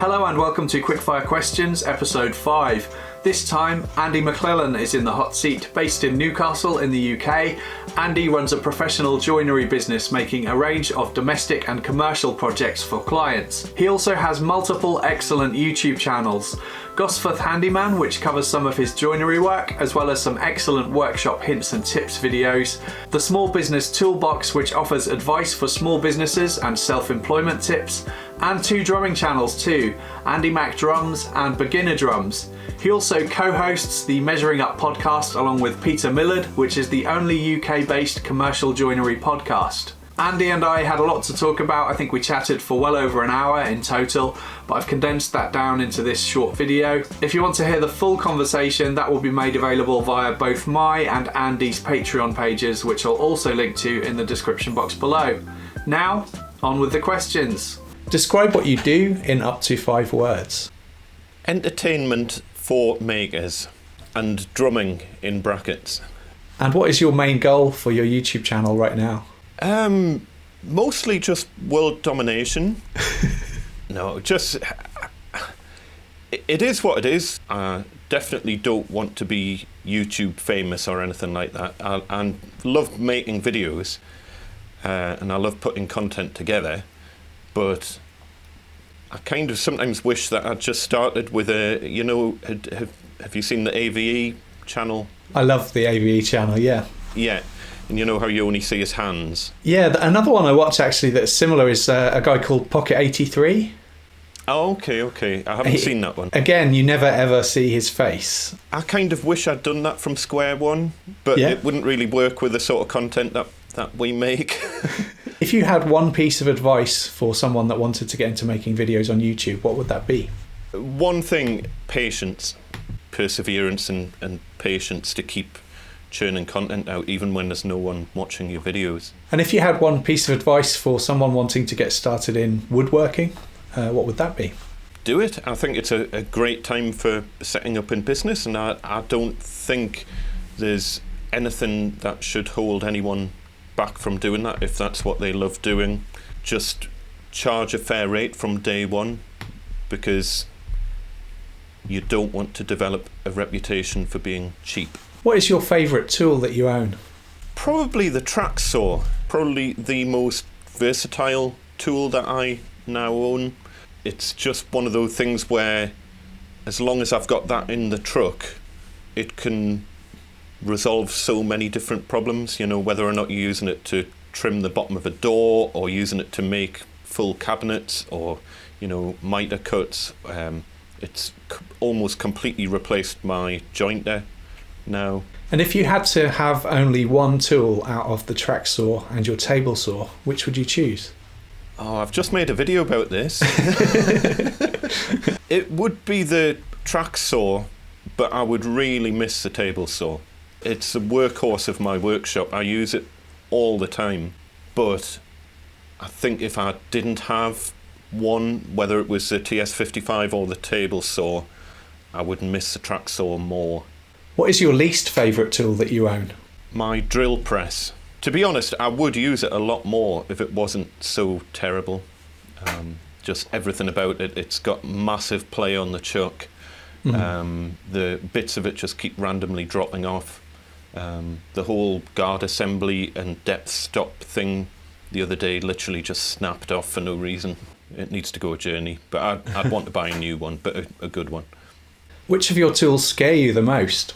Hello and welcome to Quickfire Questions, episode 5. This time, Andy MacLellan is in the hot seat. Based in Newcastle in the UK, Andy runs a professional joinery business making a range of domestic and commercial projects for clients. He also has multiple excellent YouTube channels. Gosforth Handyman, which covers some of his joinery work, as well as some excellent workshop hints and tips videos. The Small Business Toolbox, which offers advice for small businesses and self-employment tips. And 2 drumming channels too, Andy Mac Drums and Beginner Drums. He also co-hosts the Measuring Up podcast along with Peter Millard, which is the only UK-based commercial joinery podcast. Andy and I had a lot to talk about. I think we chatted for well over an hour in total, but I've condensed that down into this short video. If you want to hear the full conversation, that will be made available via both my and Andy's Patreon pages, which I'll also link to in the description box below. Now, on with the questions. Describe what you do in up to 5 words. Entertainment for makers and drumming in brackets. And what is your main goal for your YouTube channel right now? Mostly just world domination. No, just it is what it is. I definitely don't want to be YouTube famous or anything like that. I love making videos and I love putting content together, but I kind of sometimes wish that I'd just started with a, have you seen the AVE channel? I love the AVE channel, yeah. Yeah. And you know how you only see his hands? Yeah, another one I watch actually that's similar is a guy called Pocket 83. Oh, okay. I haven't seen that one. Again, you never ever see his face. I kind of wish I'd done that from square one, but It wouldn't really work with the sort of content that we make. If you had one piece of advice for someone that wanted to get into making videos on YouTube, what would that be? One thing, patience, perseverance and patience to keep churning content out even when there's no one watching your videos. And if you had one piece of advice for someone wanting to get started in woodworking, what would that be? Do it. I think it's a great time for setting up in business, and I don't think there's anything that should hold anyone back from doing that if that's what they love doing. Just charge a fair rate from day one, because you don't want to develop a reputation for being cheap. What is your favourite tool that you own? Probably the track saw. Probably the most versatile tool that I now own. It's just one of those things where as long as I've got that in the truck, it can resolve so many different problems, whether or not you're using it to trim the bottom of a door or using it to make full cabinets or, mitre cuts. It's almost completely replaced my jointer now. And if you had to have only one tool out of the track saw and your table saw, which would you choose? Oh, I've just made a video about this. It would be the track saw, but I would really miss the table saw. It's a workhorse of my workshop. I use it all the time. But I think if I didn't have one, whether it was the TS55 or the table saw, I would miss the track saw more. What is your least favourite tool that you own? My drill press. To be honest, I would use it a lot more if it wasn't so terrible. Just everything about it. It's got massive play on the chuck. Mm-hmm. The bits of it just keep randomly dropping off. The whole guard assembly and depth stop thing the other day literally just snapped off for no reason. It needs to go a journey, but I'd want to buy a new one, but a good one. Which of your tools scare you the most?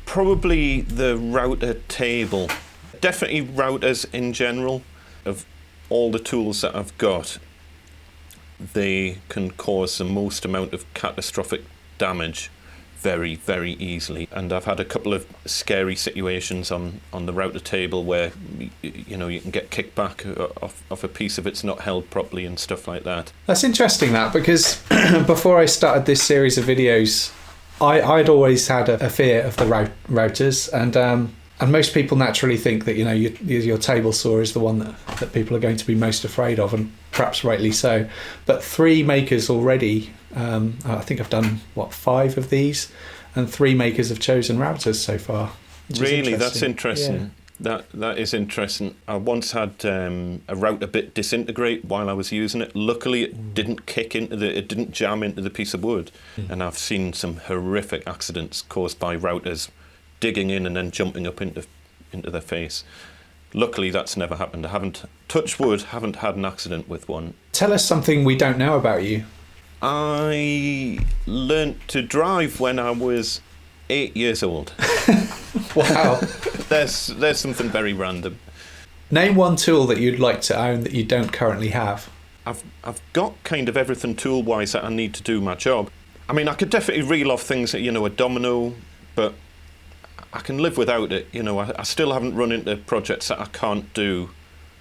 Probably the router table. Definitely routers in general. Of all the tools that I've got, they can cause the most amount of catastrophic damage very, very easily. And I've had a couple of scary situations on the router table where you can get kickback off a piece if it's not held properly and stuff like that. That's interesting, that, because before I started this series of videos, I'd always had a fear of the routers, and most people naturally think that your table saw is the one that people are going to be most afraid of, and perhaps rightly so. But 3 makers already, I think I've done 5 of these, and 3 makers have chosen routers so far. Really, that's interesting. That is interesting. I once had a router bit disintegrate while I was using it. Luckily, it didn't it didn't jam into the piece of wood. And I've seen some horrific accidents caused by routers digging in and then jumping up into their face. Luckily, that's never happened. I haven't, touch wood, haven't had an accident with one. Tell us something we don't know about you. I learnt to drive when I was 8 years old. Wow. There's something very random. Name one tool that you'd like to own that you don't currently have. I've got kind of everything tool-wise that I need to do my job. I mean, I could definitely reel off things that, a domino, but I can live without it. I still haven't run into projects that I can't do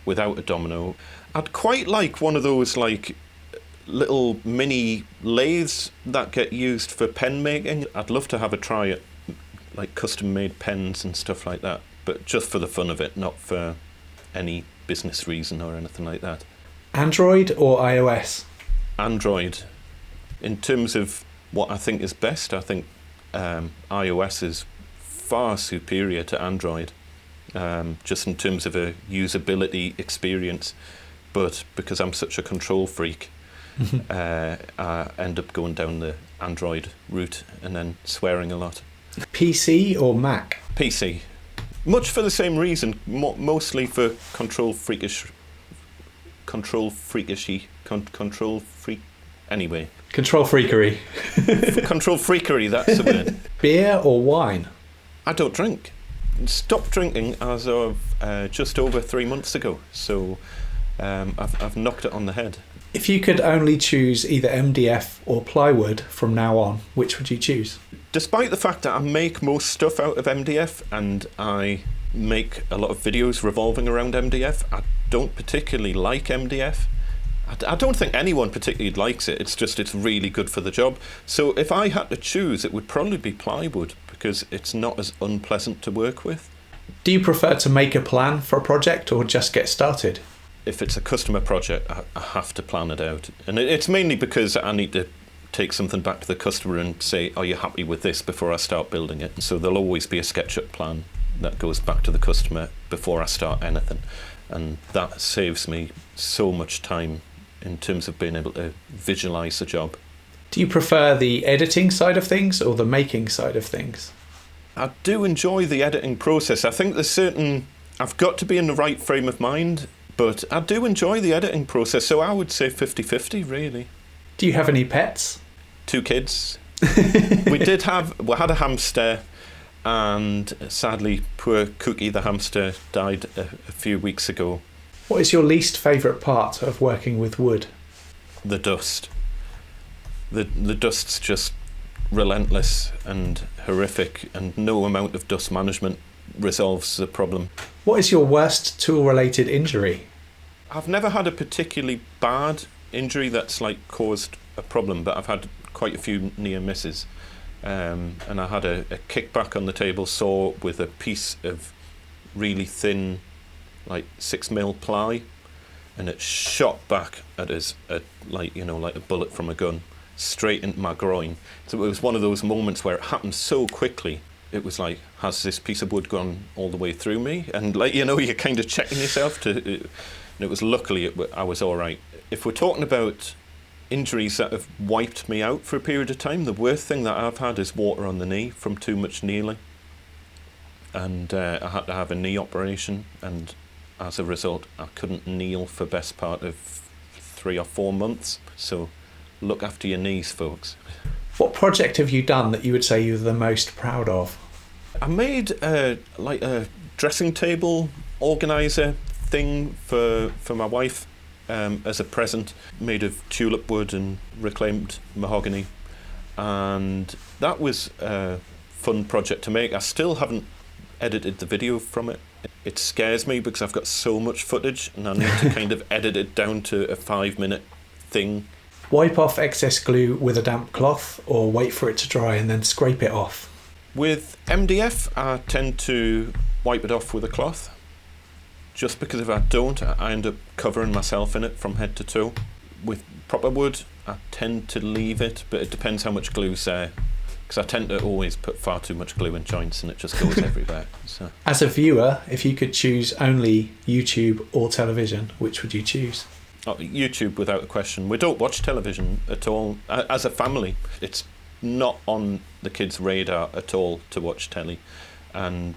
without a domino. I'd quite like one of those, little mini lathes that get used for pen making. I'd love to have a try at custom-made pens and stuff like that, but just for the fun of it, not for any business reason or anything like that. Android or iOS? Android. In terms of what I think is best, I think iOS is far superior to Android, just in terms of a usability experience. But because I'm such a control freak, I end up going down the Android route and then swearing a lot. PC or Mac? PC. Much for the same reason, mostly for control freakish. Anyway. Control freakery. Control freakery, that's the word. Beer or wine? I don't drink. Stopped drinking as of just over 3 months ago, so I've knocked it on the head. If you could only choose either MDF or plywood from now on, which would you choose? Despite the fact that I make most stuff out of MDF and I make a lot of videos revolving around MDF, I don't particularly like MDF. I don't think anyone particularly likes it. It's really good for the job. So if I had to choose, it would probably be plywood because it's not as unpleasant to work with. Do you prefer to make a plan for a project or just get started? If it's a customer project, I have to plan it out. And it's mainly because I need to take something back to the customer and say, are you happy with this before I start building it? So there'll always be a SketchUp plan that goes back to the customer before I start anything. And that saves me so much time in terms of being able to visualize the job. Do you prefer the editing side of things or the making side of things? I do enjoy the editing process. I think I've got to be in the right frame of mind, but I do enjoy the editing process, so I would say 50-50 really. Do you have any pets? 2 kids. We had a hamster, and sadly poor Cookie the hamster died a few weeks ago. What is your least favourite part of working with wood? The dust. The dust's just relentless and horrific, and no amount of dust management resolves the problem. What is your worst tool-related injury? I've never had a particularly bad injury that's caused a problem, but I've had quite a few near misses. And I had a kickback on the table saw with a piece of really thin 6mm ply, and it shot back at us like a bullet from a gun straight into my groin. So it was one of those moments where it happened so quickly. It was like, has this piece of wood gone all the way through me? And you're kind of checking yourself and it was luckily I was all right. If we're talking about injuries that have wiped me out for a period of time, the worst thing that I've had is water on the knee from too much kneeling. And I had to have a knee operation, and as a result I couldn't kneel for best part of 3 or 4 months. So look after your knees, folks. What project have you done that you would say you're the most proud of? I made a dressing table organizer thing for my wife as a present, made of tulip wood and reclaimed mahogany, and that was a fun project to make. I still haven't edited the video from it. It scares me because I've got so much footage and I need to kind of edit it down to a 5-minute thing. Wipe off excess glue with a damp cloth or wait for it to dry and then scrape it off? With MDF, I tend to wipe it off with a cloth, just because if I don't, I end up covering myself in it from head to toe. With proper wood, I tend to leave it, but it depends how much glue's there, because I tend to always put far too much glue in joints and it just goes everywhere. So. As a viewer, if you could choose only YouTube or television, which would you choose? Oh, YouTube, without a question. We don't watch television at all. As a family, it's not on the kids' radar at all to watch telly. And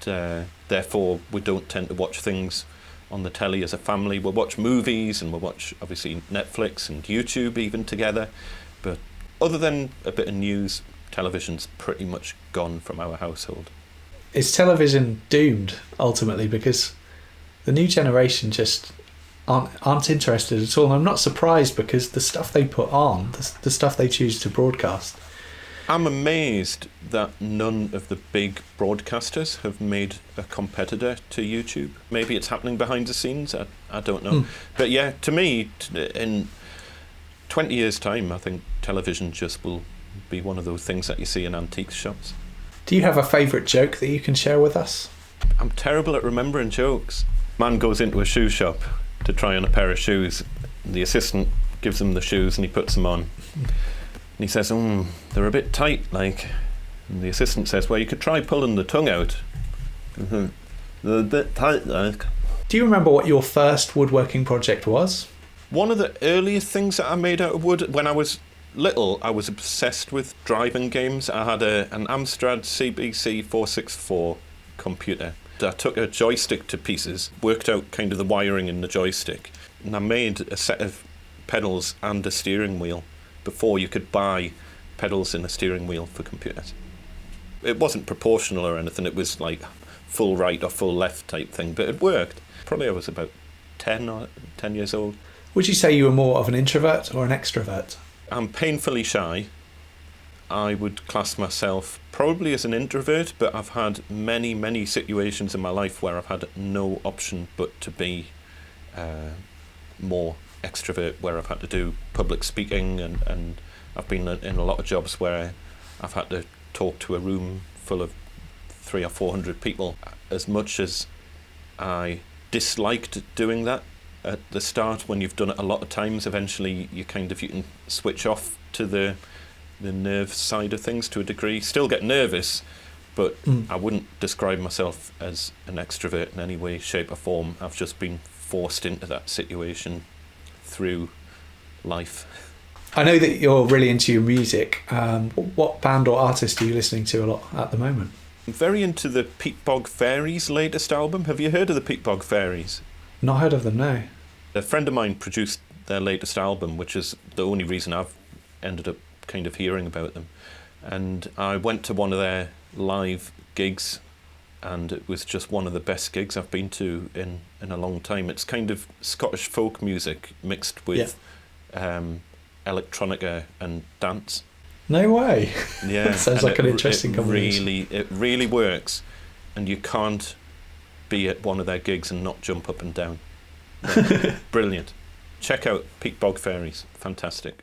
therefore, we don't tend to watch things on the telly as a family. We'll watch movies and we'll watch, obviously, Netflix and YouTube even together. But other than a bit of news, television's pretty much gone from our household. Is television doomed, ultimately? Because the new generation just aren't interested at all. And I'm not surprised, because the stuff they put on, the stuff they choose to broadcast. I'm amazed that none of the big broadcasters have made a competitor to YouTube. Maybe it's happening behind the scenes, I don't know. But yeah, to me, in 20 years' time, I think television just will be one of those things that you see in antique shops. Do you have a favourite joke that you can share with us? I'm terrible at remembering jokes. Man goes into a shoe shop to try on a pair of shoes. The assistant gives him the shoes and he puts them on. And he says, they're a bit tight, like. And the assistant says, well, you could try pulling the tongue out. They're a bit tight, like. Do you remember what your first woodworking project was? One of the earliest things that I made out of wood, when I was little, I was obsessed with driving games. I had an Amstrad CBC 464 computer. I took a joystick to pieces, worked out kind of the wiring in the joystick, and I made a set of pedals and a steering wheel before you could buy pedals and a steering wheel for computers. It wasn't proportional or anything, it was like full right or full left type thing, but it worked. Probably I was about 10 years old. Would you say you were more of an introvert or an extrovert? I'm painfully shy. I would class myself probably as an introvert, but I've had many, many situations in my life where I've had no option but to be more extrovert, where I've had to do public speaking, and I've been in a lot of jobs where I've had to talk to a room full of 300 or 400 people. As much as I disliked doing that at the start, when you've done it a lot of times, eventually you can switch off to the nerve side of things to a degree. Still get nervous, but I wouldn't describe myself as an extrovert in any way, shape or form. I've just been forced into that situation through life. I know that you're really into your music. What band or artist are you listening to a lot at the moment? I'm very into the Peat Bog Fairies' latest album. Have you heard of the Peat Bog Fairies? Not heard of them, no. A friend of mine produced their latest album, which is the only reason I've ended up kind of hearing about them. And I went to one of their live gigs, and it was just one of the best gigs I've been to in a long time. It's kind of Scottish folk music mixed with electronica and dance. No way. Yeah. Sounds like an interesting combination. It really works, and you can't be at one of their gigs and not jump up and down. Brilliant. Check out Peat Bog Fairies. Fantastic.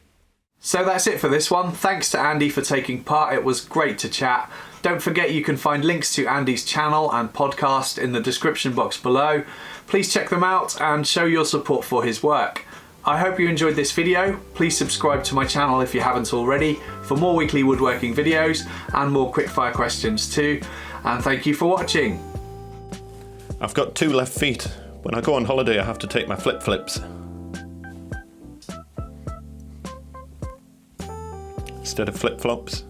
So that's it for this one. Thanks to Andy for taking part. It was great to chat. Don't forget you can find links to Andy's channel and podcast in the description box below. Please check them out and show your support for his work. I hope you enjoyed this video. Please subscribe to my channel if you haven't already for more weekly woodworking videos and more quickfire questions too. And thank you for watching. I've got 2 left feet. When I go on holiday, I have to take my flip-flips instead of flip-flops.